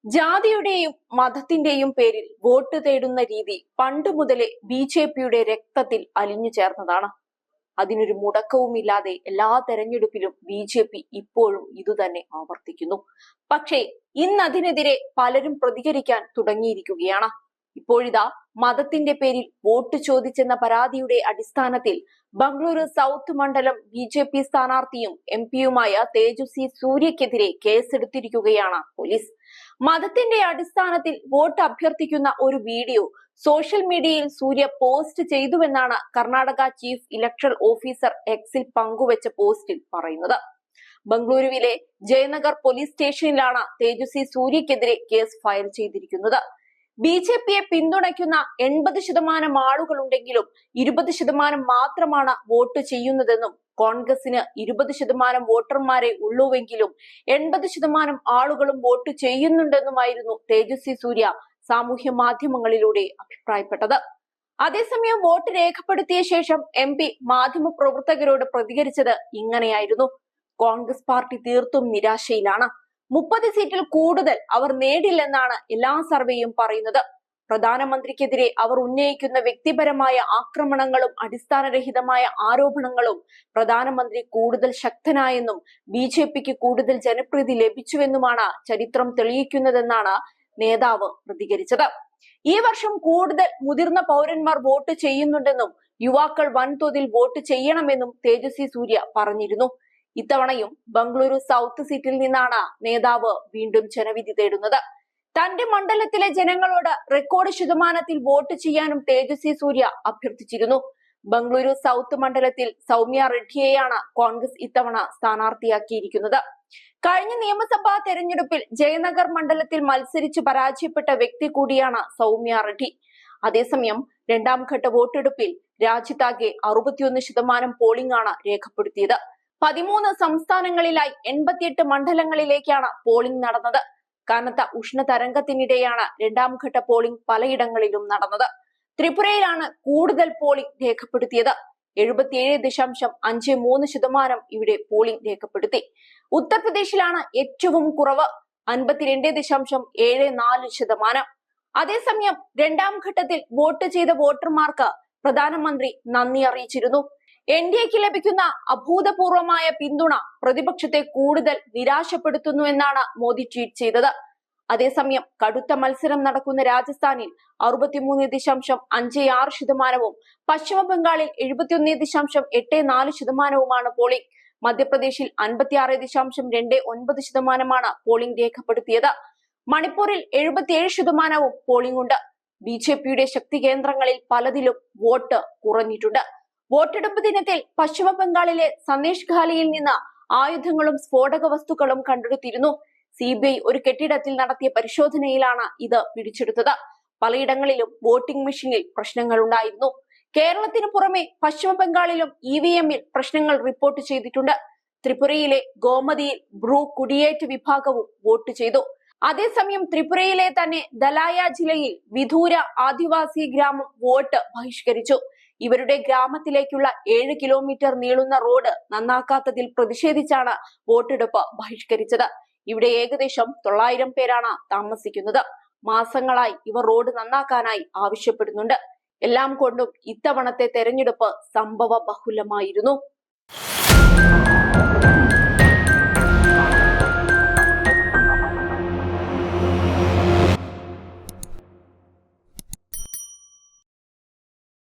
ജാതിയുടെയും മതത്തിന്റെയും പേരിൽ വോട്ട് തേടുന്ന രീതി പണ്ട് മുതലേ ബി.ജെ.പിയുടെ രക്തത്തിൽ അലിഞ്ഞു ചേർന്നതാണ്. അതിനൊരു മുടക്കവുമില്ലാതെ എല്ലാ തെരഞ്ഞെടുപ്പിലും ബി.ജെ.പി ഇപ്പോഴും ഇതുതന്നെ ആവർത്തിക്കുന്നു. പക്ഷേ ഇന്ന് അതിനെതിരെ പലരും പ്രതികരിക്കാൻ തുടങ്ങിയിരിക്കുകയാണ്. ഇപ്പോഴിതാ മതത്തിന്റെ പേരിൽ വോട്ട് ചോദിച്ചെന്ന പരാതിയുടെ അടിസ്ഥാനത്തിൽ ബംഗളൂരു സൗത്ത് മണ്ഡലം ബി.ജെ.പി സ്ഥാനാർത്ഥിയും എം.പിയുമായ തേജസ്വി സൂര്യക്കെതിരെ കേസെടുത്തിരിക്കുകയാണ് പോലീസ്. മതത്തിന്റെ അടിസ്ഥാനത്തിൽ വോട്ട് അഭ്യർത്ഥിക്കുന്ന ഒരു വീഡിയോ സോഷ്യൽ മീഡിയയിൽ സൂര്യ പോസ്റ്റ് ചെയ്തുവെന്നാണ് കർണാടക ചീഫ് ഇലക്ടറൽ ഓഫീസർ എക്സിൽ പങ്കുവച്ച പോസ്റ്റിൽ പറയുന്നത്. ബംഗളൂരുവിലെ ജയനഗർ പോലീസ് സ്റ്റേഷനിലാണ് തേജസ്വി സൂര്യക്കെതിരെ കേസ് ഫയൽ ചെയ്തിരിക്കുന്നത്. ബി.ജെ.പിയെ പിന്തുണയ്ക്കുന്ന 80% ആളുകളുണ്ടെങ്കിലും 20% മാത്രമാണ് വോട്ട് ചെയ്യുന്നതെന്നും കോൺഗ്രസിന് 20% വോട്ടർമാരെ ഉള്ളൂവെങ്കിലും 80% ആളുകളും വോട്ട് ചെയ്യുന്നുണ്ടെന്നുമായിരുന്നു തേജസ്വി സൂര്യ സാമൂഹ്യ മാധ്യമങ്ങളിലൂടെ അഭിപ്രായപ്പെട്ടത്. അതേസമയം വോട്ട് രേഖപ്പെടുത്തിയ ശേഷം എം.പി മാധ്യമപ്രവർത്തകരോട് പ്രതികരിച്ചത് ഇങ്ങനെയായിരുന്നു. കോൺഗ്രസ് പാർട്ടി തീർത്തും നിരാശയിലാണ്. 30 സീറ്റിൽ കൂടുതൽ അവർ നേടില്ലെന്നാണ് എല്ലാ സർവേയും പറയുന്നത്. പ്രധാനമന്ത്രിക്കെതിരെ അവർ ഉന്നയിക്കുന്ന വ്യക്തിപരമായ ആക്രമണങ്ങളും അടിസ്ഥാനരഹിതമായ ആരോപണങ്ങളും പ്രധാനമന്ത്രി കൂടുതൽ ശക്തനായെന്നും ബി.ജെ.പിക്ക് കൂടുതൽ ജനപ്രീതി ലഭിച്ചുവെന്നുമാണ് ചരിത്രം തെളിയിക്കുന്നതെന്നാണ് നേതാവ് പ്രതികരിച്ചത്. ഈ വർഷം കൂടുതൽ മുതിർന്ന പൗരന്മാർ വോട്ട് ചെയ്യുന്നുണ്ടെന്നും യുവാക്കൾ വൻതോതിൽ വോട്ട് ചെയ്യണമെന്നും തേജസ്വി സൂര്യ പറഞ്ഞിരുന്നു. ഇത്തവണയും ബംഗളൂരു സൗത്ത് സീറ്റിൽ നിന്നാണ് നേതാവ് വീണ്ടും ജനവിധി തേടുന്നത്. തന്റെ മണ്ഡലത്തിലെ ജനങ്ങളോട് റെക്കോർഡ് ശതമാനത്തിൽ വോട്ട് ചെയ്യാനും തേജസ്വി സൂര്യ അഭ്യർത്ഥിച്ചിരുന്നു. ബംഗളൂരു സൗത്ത് മണ്ഡലത്തിൽ സൗമ്യ റെഡ്ഡിയെയാണ് കോൺഗ്രസ് ഇത്തവണ സ്ഥാനാർത്ഥിയാക്കിയിരിക്കുന്നത്. കഴിഞ്ഞ നിയമസഭാ തെരഞ്ഞെടുപ്പിൽ ജയനഗർ മണ്ഡലത്തിൽ മത്സരിച്ച് പരാജയപ്പെട്ട വ്യക്തി കൂടിയാണ് സൗമ്യ റെഡ്ഡി. അതേസമയം രണ്ടാം ഘട്ട വോട്ടെടുപ്പിൽ രാജ്യത്താകെ 61% പോളിംഗ് ആണ് രേഖപ്പെടുത്തിയത്. 13 സംസ്ഥാനങ്ങളിലായി 88 മണ്ഡലങ്ങളിലേക്കാണ് പോളിംഗ് നടന്നത്. കനത്ത ഉഷ്ണതരംഗത്തിനിടെയാണ് രണ്ടാം ഘട്ട പോളിംഗ് പലയിടങ്ങളിലും നടന്നത്. ത്രിപുരയിലാണ് കൂടുതൽ പോളിംഗ് രേഖപ്പെടുത്തിയത്. 77.53% ഇവിടെ പോളിംഗ് രേഖപ്പെടുത്തി. ഉത്തർപ്രദേശിലാണ് ഏറ്റവും കുറവ്, 52.74%. അതേസമയം രണ്ടാം ഘട്ടത്തിൽ വോട്ട് ചെയ്ത വോട്ടർമാർക്ക് പ്രധാനമന്ത്രി നന്ദി അറിയിച്ചിരുന്നു. എൻ.ഡി.എക്ക് ലഭിക്കുന്ന അഭൂതപൂർവമായ പിന്തുണ പ്രതിപക്ഷത്തെ കൂടുതൽ നിരാശപ്പെടുത്തുന്നുവെന്നാണ് മോദി ട്വീറ്റ് ചെയ്തത്. അതേസമയം കടുത്ത മത്സരം നടക്കുന്ന രാജസ്ഥാനിൽ 63.56%, പശ്ചിമ ബംഗാളിൽ 71.84% പോളിംഗ്. മധ്യപ്രദേശിൽ 56.29% പോളിംഗ് രേഖപ്പെടുത്തിയത്. മണിപ്പൂരിൽ 77% പോളിംഗ് ഉണ്ട്. ബി.ജെ.പിയുടെ ശക്തി കേന്ദ്രങ്ങളിൽ പലതിലും വോട്ട് കുറഞ്ഞിട്ടുണ്ട്. വോട്ടെടുപ്പ് ദിനത്തിൽ പശ്ചിമ ബംഗാളിലെ സന്ദേശ് ഖാലിയിൽ നിന്ന് ആയുധങ്ങളും സ്ഫോടക വസ്തുക്കളും കണ്ടെടുത്തിരുന്നു. CBI ഒരു കെട്ടിടത്തിൽ നടത്തിയ പരിശോധനയിലാണ് ഇത് പിടിച്ചെടുത്തത്. പലയിടങ്ങളിലും വോട്ടിംഗ് മെഷീനിൽ പ്രശ്നങ്ങൾ ഉണ്ടായിരുന്നു. കേരളത്തിന് പുറമെ പശ്ചിമ ബംഗാളിലും EVM-ൽ പ്രശ്നങ്ങൾ റിപ്പോർട്ട് ചെയ്തിട്ടുണ്ട്. ത്രിപുരയിലെ ഗോമതിയിൽ ബ്രൂ കുടിയേറ്റ വിഭാഗവും വോട്ട് ചെയ്തു. അതേസമയം ത്രിപുരയിലെ തന്നെ ധലായ ജില്ലയിൽ വിദൂര ആദിവാസി ഗ്രാമം വോട്ട് ബഹിഷ്കരിച്ചു. ഇവരുടെ ഗ്രാമത്തിലേക്കുള്ള 7 കിലോമീറ്റർ നീളുന്ന റോഡ് നന്നാക്കാത്തതിൽ പ്രതിഷേധിച്ചാണ് വോട്ടെടുപ്പ് ബഹിഷ്കരിച്ചത്. ഇവിടെ ഏകദേശം 900 പേരാണ് താമസിക്കുന്നത്. മാസങ്ങളായി ഇവർ റോഡ് നന്നാക്കാനായി ആവശ്യപ്പെടുന്നുണ്ട്. എല്ലാം കൊണ്ടും ഇത്തവണത്തെ തെരഞ്ഞെടുപ്പ് സംഭവ ബഹുലമായിരുന്നു.